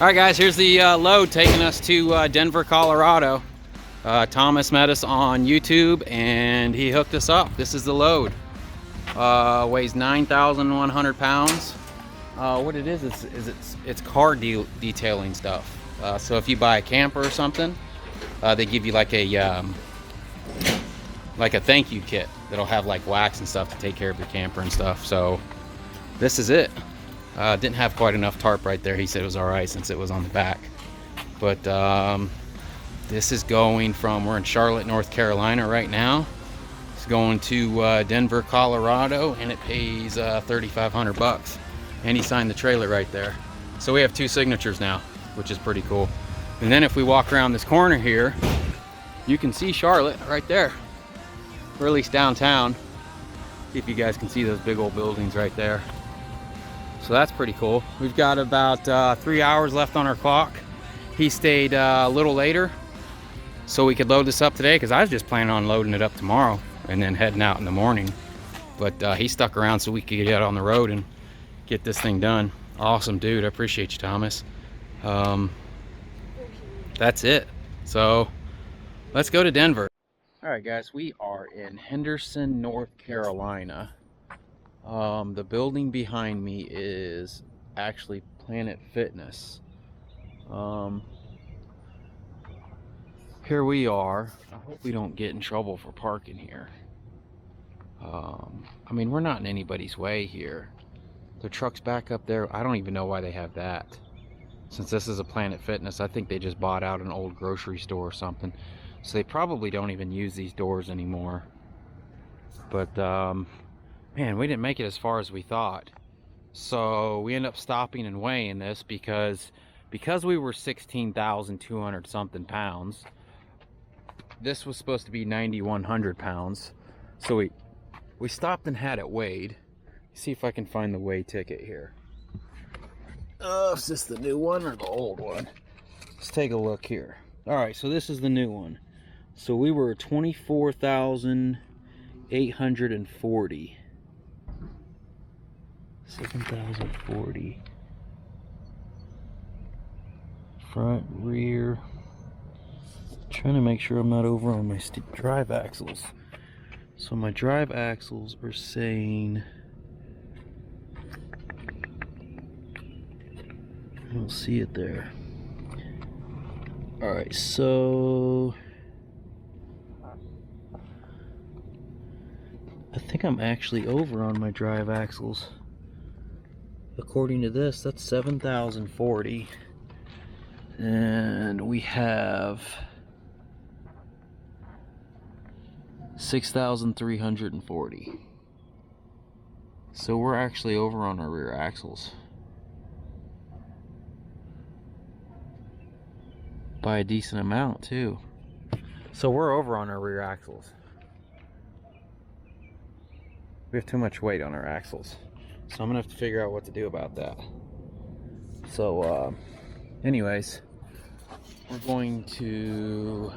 All right, guys, here's the load taking us to Denver, Colorado. Thomas met us on YouTube and he hooked us up. This is the load. Weighs 9,100 pounds. What it is it's car detailing stuff. So if you buy a camper or something, they give you like a thank you kit that'll have like wax and stuff to take care of your camper and stuff. So this is it. Didn't have quite enough tarp right there. He said it was all right since it was on the back. But this is going from, we're in Charlotte, North Carolina right now. It's going to Denver, Colorado, and it pays 3,500 bucks. And he signed the trailer right there. So we have 2 signatures now, which is pretty cool. And then if we walk around this corner here, you can see Charlotte right there, or at least downtown. See if you guys can see those big old buildings right there. So that's pretty cool. We've got about 3 hours left on our clock. He stayed a little later so we could load this up today, because I was just planning on loading it up tomorrow and then heading out in the morning. But he stuck around so we could get out on the road and get this thing done. Awesome dude. I appreciate you, Thomas. That's it. So let's go to Denver. All right, guys, we are in Henderson, North Carolina. The building behind me is actually Planet Fitness. Here we are. I hope we don't get in trouble for parking here. I mean, we're not in anybody's way here. The truck's back up there. I don't even know why they have that. Since this is a Planet Fitness, I think they just bought out an old grocery store or something. So they probably don't even use these doors anymore. But, man, we didn't make it as far as we thought. So we end up stopping and weighing this because we were 16,200 something pounds. This was supposed to be 9,100 pounds. So we stopped and had it weighed. See if I can find the weigh ticket here. Is this the new one or the old one? Let's take a look here. All right, so this is the new one. So we were 24,840. 7,040. Front, rear. Trying to make sure I'm not over on my drive axles. So my drive axles are saying, I don't see it there. All right, so I think I'm actually over on my drive axles. According to this, that's 7,040. And we have 6,340. So we're actually over on our rear axles by a decent amount too. So we're over on our rear axles. We have too much weight on our axles. So I'm gonna have to figure out what to do about that. So anyways, we're going to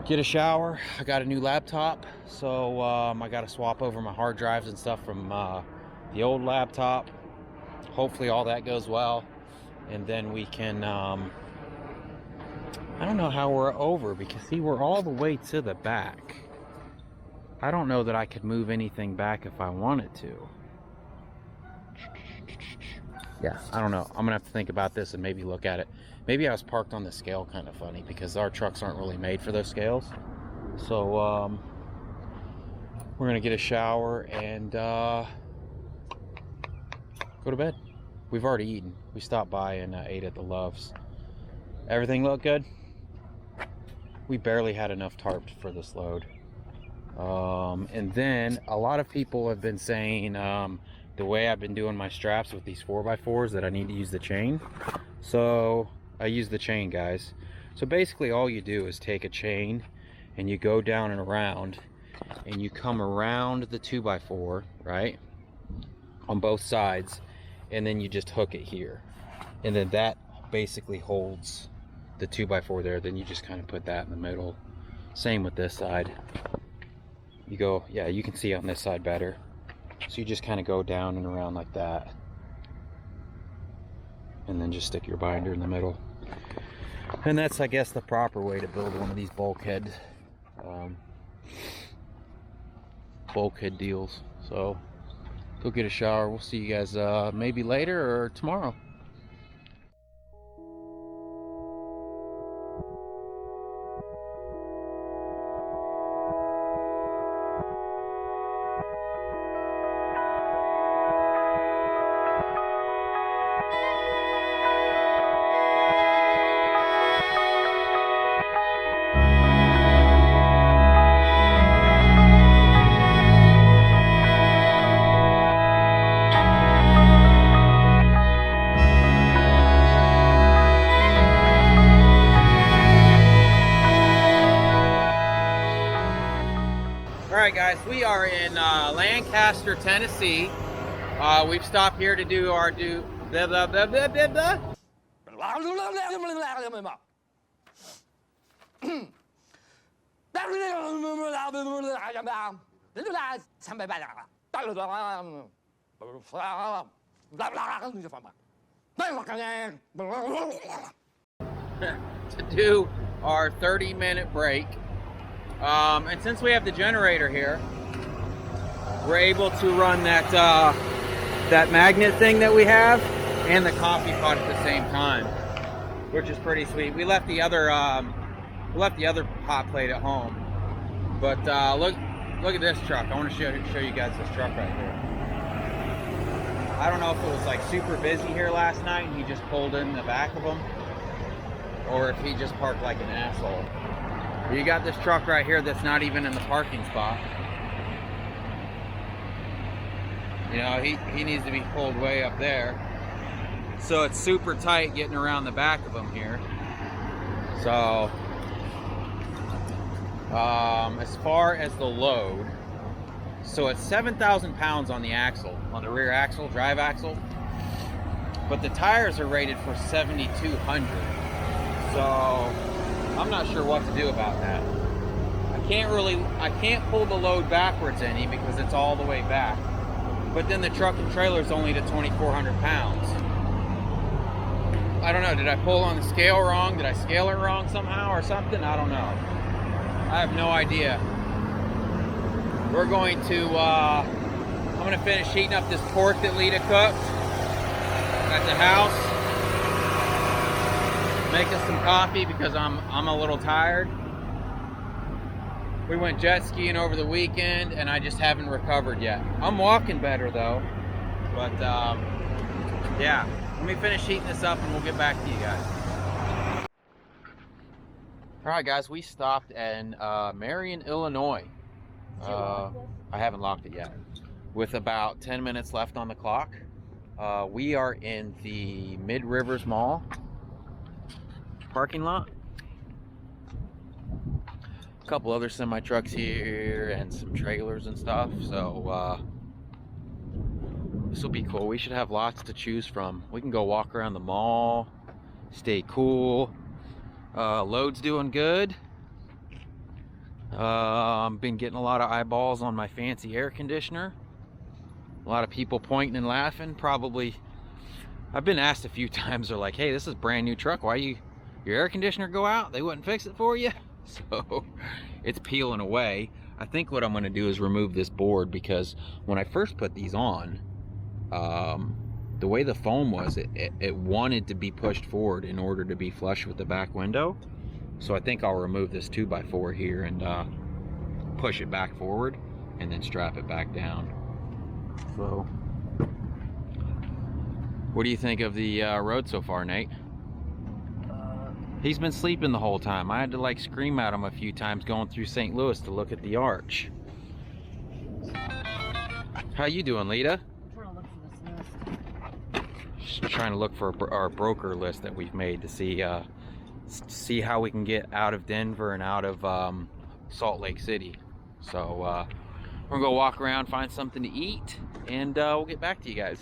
get a shower. I got a new laptop, so I got to swap over my hard drives and stuff from the old laptop. Hopefully all that goes well, and then we can I don't know how we're over, because see, we're all the way to the back. I don't know that I could move anything back if I wanted to. Yeah, I don't know. I'm gonna have to think about this and maybe look at it. Maybe I was parked on the scale kind of funny, because our trucks aren't really made for those scales. So we're gonna get a shower and go to bed. We've already eaten. We stopped by and ate at the Loves. Everything looked good. We barely had enough tarp for this load. And then a lot of people have been saying the way I've been doing my straps with these 4x4s that I need to use the chain. So I use the chain, guys. So basically all you do is take a chain and you go down and around, and you come around the 2x4, right, on both sides, and then you just hook it here, and then that basically holds the 2x4 there. Then you just kind of put that in the middle. Same with this side. You go, yeah, you can see on this side better. So you just kind of go down and around like that. and then just stick your binder in the middle. And that's, I guess, the proper way to build one of these bulkhead deals. So go get a shower. We'll see you guys maybe later or tomorrow. Alright guys, we are in Lancaster, Tennessee. We've stopped here to do our blah, blah, blah, blah, blah, blah. To do our 30-minute break. And since we have the generator here, we're able to run that that magnet thing that we have and the coffee pot at the same time, which is pretty sweet. We left the other hot plate at home, but look at this truck. I want to show you guys this truck right here. I don't know if it was like super busy here last night and he just pulled in the back of them, or if he just parked like an asshole. You got this truck right here that's not even in the parking spot. You know, he needs to be pulled way up there. So it's super tight getting around the back of him here. So, as far as the load, so it's 7,000 pounds on the axle, on the rear axle, drive axle. But the tires are rated for 7,200. So, I'm not sure what to do about that. I can't pull the load backwards any because it's all the way back. But then the truck and trailer is only to 2,400 pounds. I don't know, did I pull on the scale wrong? Did I scale it wrong somehow or something? I don't know. I have no idea. We're going to, I'm going to finish heating up this pork that Lita cooked at the house. Make us some coffee because I'm a little tired. We went jet skiing over the weekend and I just haven't recovered yet. I'm walking better though, but yeah, let me finish heating this up and we'll get back to you guys. All right guys, we stopped in Marion, Illinois. I haven't locked it yet. With about 10 minutes left on the clock. We are in the Mid Rivers Mall parking lot. A couple other semi trucks here and some trailers and stuff, so this will be cool. We should have lots to choose from. We can go walk around the mall, stay cool. Load's doing good. I've been getting a lot of eyeballs on my fancy air conditioner. A lot of people pointing and laughing. Probably, I've been asked a few times, they're like, hey, this is a brand new truck, why your air conditioner go out? They wouldn't fix it for you? So it's peeling away. I think what I'm going to do is remove this board because when I first put these on, the way the foam was, it wanted to be pushed forward in order to be flush with the back window. So I think I'll remove this 2x4 here and push it back forward and then strap it back down. So what do you think of the road so far, Nate? He's been sleeping the whole time. I had to like scream at him a few times going through St. Louis to look at the arch. How you doing, Lita? I'm trying to look for this list. Just trying to look for our broker list that we've made to see how we can get out of Denver and out of Salt Lake City. So we're gonna go walk around, find something to eat, and we'll get back to you guys.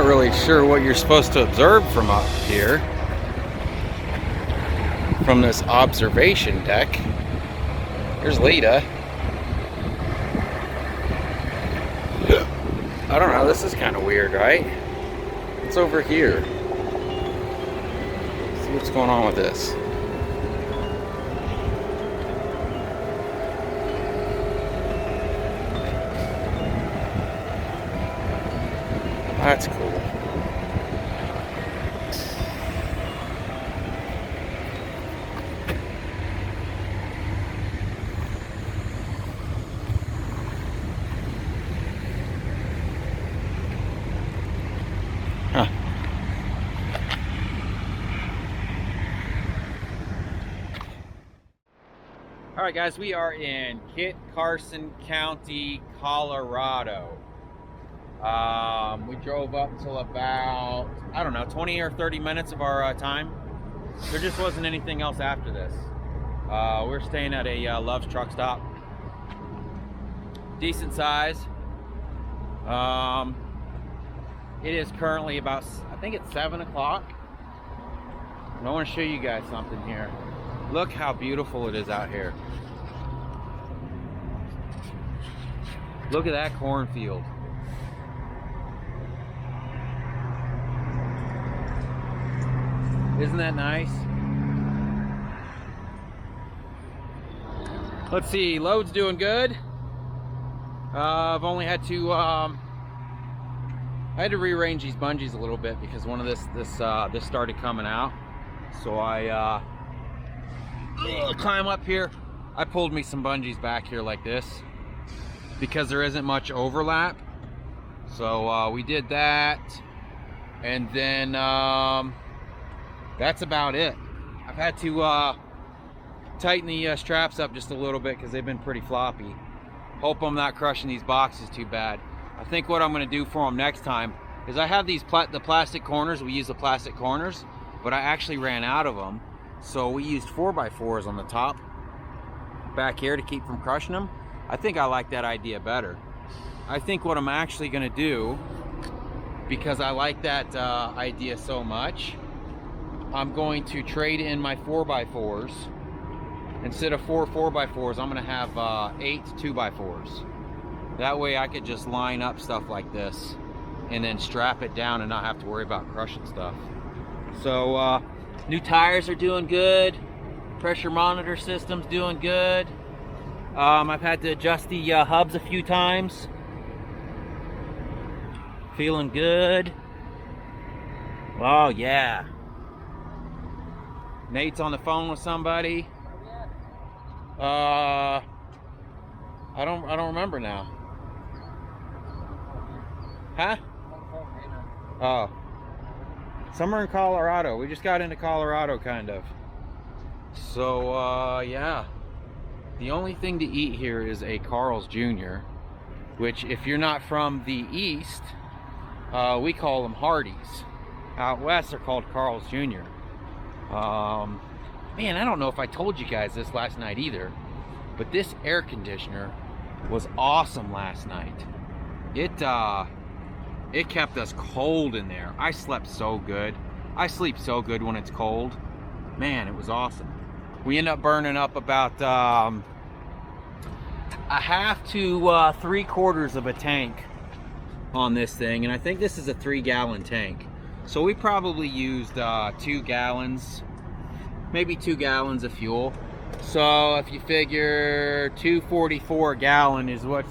not really sure what you're supposed to observe from up here, from this observation deck. There's Lita. I don't know, this is kind of weird, right? It's over here. Let's see what's going on with this. That's cool. Huh. All right, guys, we are in Kit Carson County, Colorado. We drove up until about, I don't know, 20 or 30 minutes of our time. There just wasn't anything else after this. We're staying at a Love's truck stop. Decent size. It is currently about, I think it's 7 o'clock. And I want to show you guys something here. Look how beautiful it is out here. Look at that cornfield. Isn't that nice? Let's see, load's doing good. I've only had to I had to rearrange these bungees a little bit because one of this started coming out. So I climb up here. I pulled me some bungees back here like this because there isn't much overlap. So we did that, and then that's about it. I've had to tighten the straps up just a little bit because they've been pretty floppy. Hope I'm not crushing these boxes too bad. I think what I'm going to do for them next time is I have these the plastic corners. We use the plastic corners, but I actually ran out of them. So we used 4x4s on the top back here to keep from crushing them. I think I like that idea better. I think what I'm actually going to do, because I like that idea so much, I'm going to trade in my 4x4s. Instead of 4 4x4s, I'm going to have 8 2x4s. That way I could just line up stuff like this and then strap it down and not have to worry about crushing stuff. So new tires are doing good. Pressure monitor system's doing good. I've had to adjust the hubs a few times. Feeling good. Oh yeah. Nate's on the phone with somebody. I don't remember now. Huh? Oh. Somewhere in Colorado. We just got into Colorado, kind of. So, yeah. The only thing to eat here is a Carl's Jr., which, if you're not from the East, we call them Hardee's. Out West, they're called Carl's Jr. Man, I don't know if I told you guys this last night either, but this air conditioner was awesome last night. It kept us cold in there. I slept so good. I sleep so good when it's cold. Man, it was awesome. We end up burning up about a half to 3/4 of a tank on this thing, and I think this is a 3-gallon tank. So we probably used 2 gallons, maybe 2 gallons of fuel. So if you figure 244 a gallon is what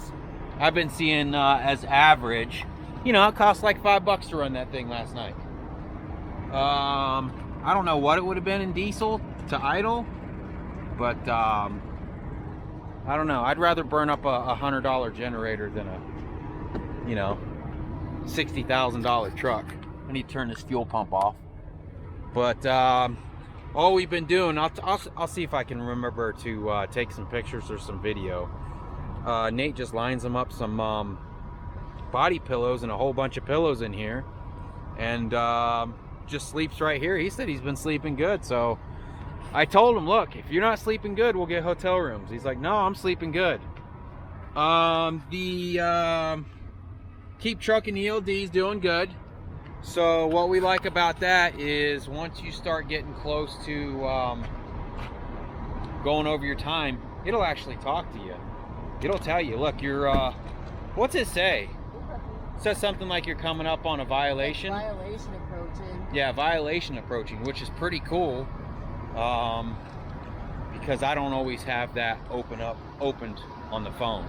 I've been seeing as average. You know, it cost like $5 to run that thing last night. I don't know what it would have been in diesel to idle, but I don't know. I'd rather burn up a $100 generator than a, you know, $60,000 truck. I need to turn this fuel pump off. But all we've been doing, I'll see if I can remember to take some pictures or some video. Nate just lines them up some body pillows and a whole bunch of pillows in here, and just sleeps right here. He said he's been sleeping good, so I told him, look, if you're not sleeping good, we'll get hotel rooms. He's like, no, I'm sleeping good. The Keep Trucking ELD's doing good. So what we like about that is once you start getting close to going over your time, it'll actually talk to you. It'll tell you, look, you're, what's it say? It says something like you're coming up on a violation. Like violation approaching. Yeah, violation approaching, which is pretty cool. Because I don't always have that opened on the phone.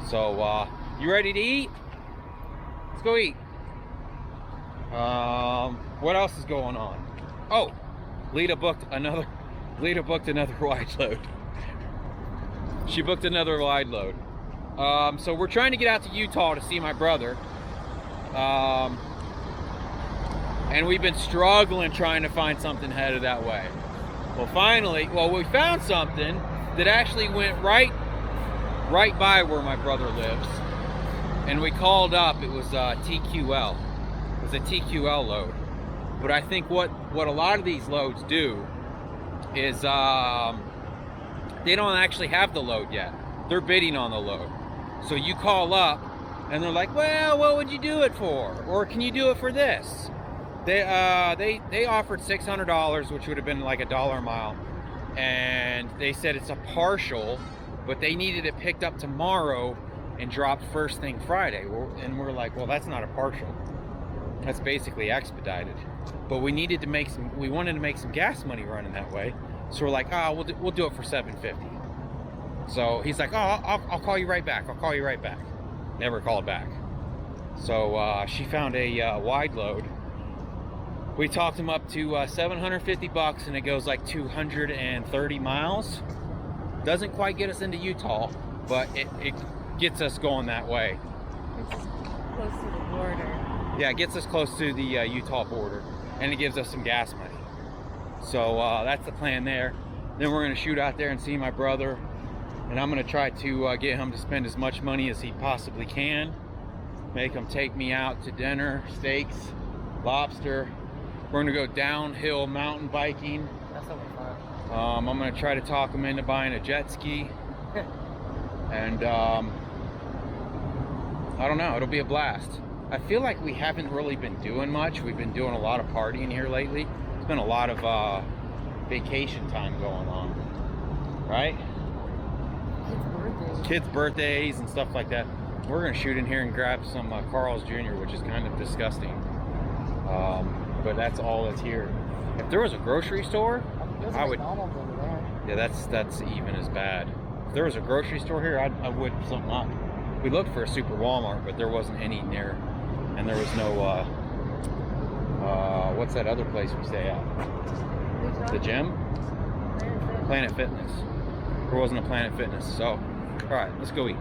So, you ready to eat? Let's go eat. What else is going on? Oh, Lita booked another wide load. She booked another wide load. So we're trying to get out to Utah to see my brother. And we've been struggling trying to find something headed that way. Well, finally, we found something that actually went right by where my brother lives. And we called up, it was TQL. It was a TQL load. But I think what a lot of these loads do is they don't actually have the load yet. They're bidding on the load. So you call up and they're like, well, what would you do it for? Or can you do it for this? They offered $600, which would have been like $1 a mile. And they said it's a partial, but they needed it picked up tomorrow and dropped first thing Friday. And we're like, well, that's not a partial. That's basically expedited. But we wanted to make some gas money running that way. So we're like, we'll do it for $750. So he's like, I'll call you right back. I'll call you right back. Never called back. So she found a wide load. We talked him up to $750, and it goes like 230 miles. Doesn't quite get us into Utah, but it gets us going that way. It's close to the border. Yeah, it gets us close to the Utah border, and it gives us some gas money. So that's the plan there. Then we're going to shoot out there and see my brother, and I'm going to try to get him to spend as much money as he possibly can. Make him take me out to dinner, steaks, lobster. We're going to go downhill mountain biking. That's so much fun. I'm going to try to talk him into buying a jet ski. And I don't know, it'll be a blast. I feel like we haven't really been doing much. We've been doing a lot of partying here lately. It's been a lot of vacation time going on, right? Kids' birthdays and stuff like that. We're going to shoot in here and grab some Carl's Jr., which is kind of disgusting. But that's all that's here. If there was a grocery store, I would. Yeah, that's even as bad. If there was a grocery store here, I would something up. We looked for a super Walmart, but there wasn't any near, and there was no. What's that other place we stay at? The gym? Planet Fitness. There wasn't a Planet Fitness, so all right, let's go eat.